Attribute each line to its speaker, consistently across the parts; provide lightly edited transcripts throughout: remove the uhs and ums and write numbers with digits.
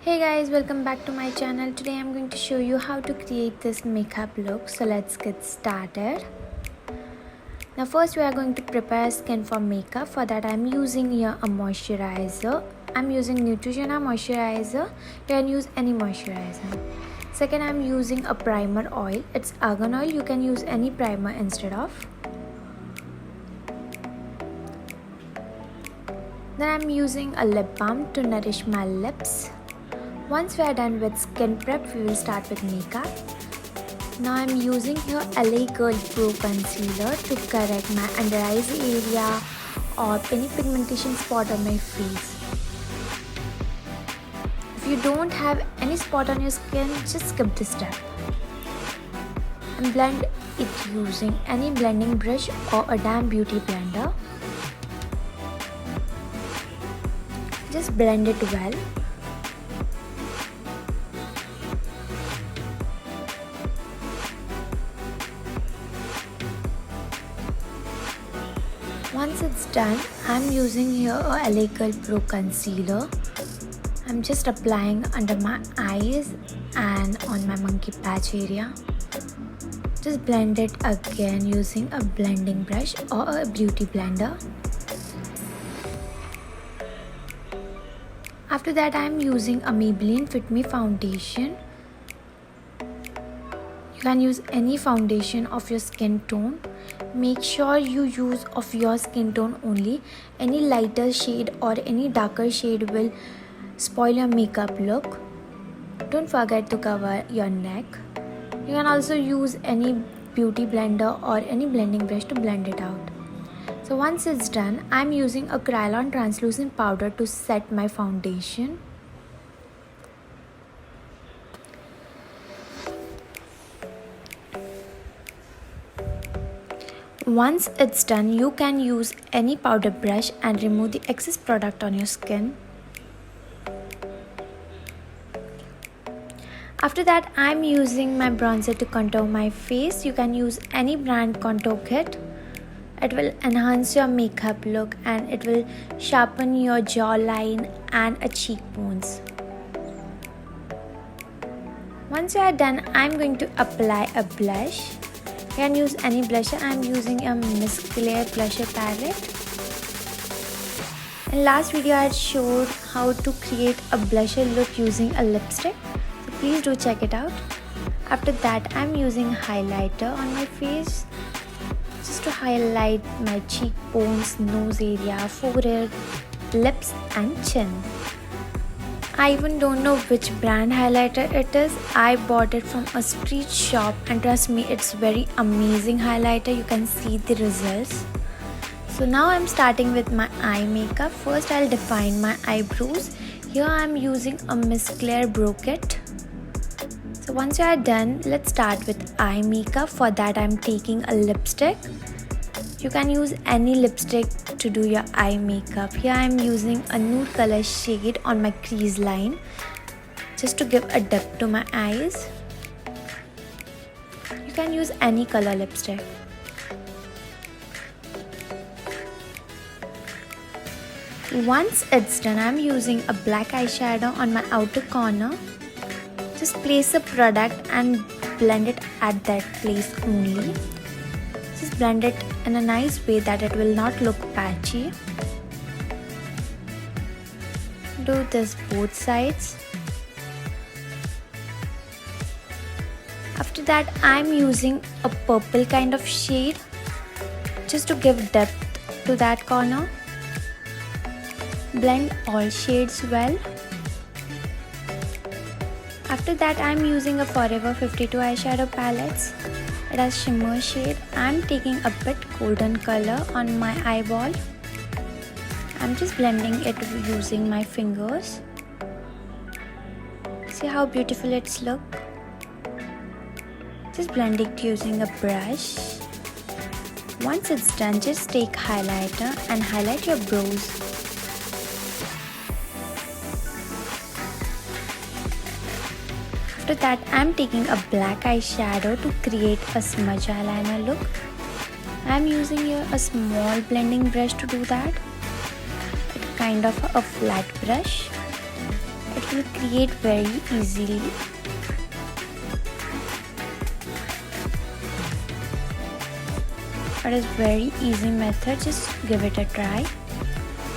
Speaker 1: Hey guys, welcome back to my channel. Today I'm going to show you how to create this makeup look. So let's get started. Now first we are going to prepare skin for makeup. For that I'm using here a moisturizer. I'm using Neutrogena moisturizer. You can use any moisturizer. Second, I'm using a primer oil. It's argan oil. You can use any primer instead of. Then I'm using a lip balm to nourish my lips. Once we are done with skin prep, we will start with makeup. Now I'm using here LA Girl Pro Concealer to correct my under eyes area or any pigmentation spot on my face. If you don't have any spot on your skin, just skip this step. And blend it using any blending brush or a damp beauty blender. Just blend it well. Once it's done, I'm using here a LA Girl Pro Concealer. I'm just applying under my eyes and on my monkey patch area. Just blend it again using a blending brush or a beauty blender. After that, I'm using a Maybelline Fit Me foundation. You can use any foundation of your skin tone. Make sure you use of your skin tone only. Any lighter shade or any darker shade will spoil your makeup look. Don't forget to cover your neck. You can also use any beauty blender or any blending brush to blend it out. So once it's done, I'm using a Kryolan translucent powder to set my foundation. Once it's done, you can use any powder brush and remove the excess product on your skin. After that, I'm using my bronzer to contour my face. You can use any brand contour kit. It will enhance your makeup look and it will sharpen your jawline and cheekbones. Once you are done, I'm going to apply a blush. You can use any blusher. I'm using a Miss Claire blusher palette. In last video I had showed how to create a blusher look using a lipstick. So please do check it out. After that, I'm using highlighter on my face just to highlight my cheekbones, nose area, forehead, lips and chin. I even don't know which brand highlighter it is. I bought it from a street shop and trust me, it's very amazing highlighter. You can see the results. So now I'm starting with my eye makeup. First I'll define my eyebrows. Here I'm using a Miss Claire Brow Kit. So once you are done, let's start with eye makeup. For that I'm taking a lipstick. You can use any lipstick to do your eye makeup. Here I am using a nude color shade on my crease line just to give a depth to my eyes. You can use any color lipstick. Once it's done, I'm using a black eyeshadow on my outer corner. Just place a product and blend it at that place only. Just blend it in a nice way that it will not look patchy. Do this both sides. After that, I'm using a purple kind of shade just to give depth to that corner. Blend all shades well. After that, I'm using a Forever 52 eyeshadow palettes. It has shimmer shade. I'm taking a bit golden color on my eyeball. I'm just blending it using my fingers. See how beautiful it's look? Just blend it using a brush. Once it's done, just take highlighter and highlight your brows. After that, I'm taking a black eyeshadow to create a smudge eyeliner look. I'm using here a small blending brush to do that. It's kind of a flat brush. It will create very easily. It is very easy method, just give it a try.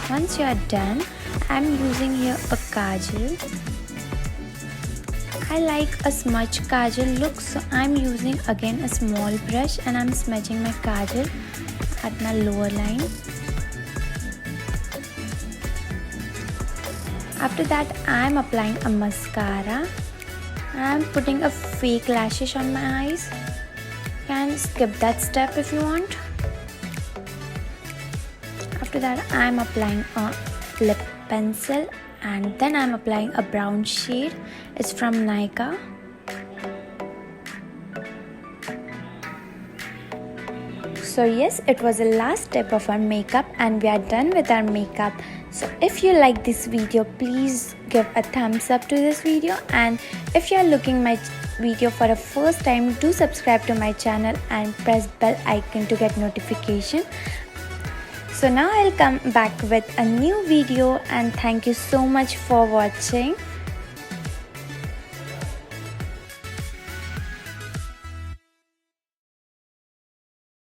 Speaker 1: Once you are done, I'm using here a kajal. I like a smudge kajal look, so I'm using again a small brush and I'm smudging my kajal at my lower line. After that, I'm applying a mascara. I'm putting a fake lashes on my eyes. You can skip that step if you want. After that, I'm applying a lip pencil and then I'm applying a brown shade. It's from Nykaa. So yes, it was the last step of our makeup and we are done with our makeup. So if you like this video, please give a thumbs up to this video, and if you are looking my video for the first time, do subscribe to my channel and press bell icon to get notification. So now I'll come back with a new video, and thank you so much for watching.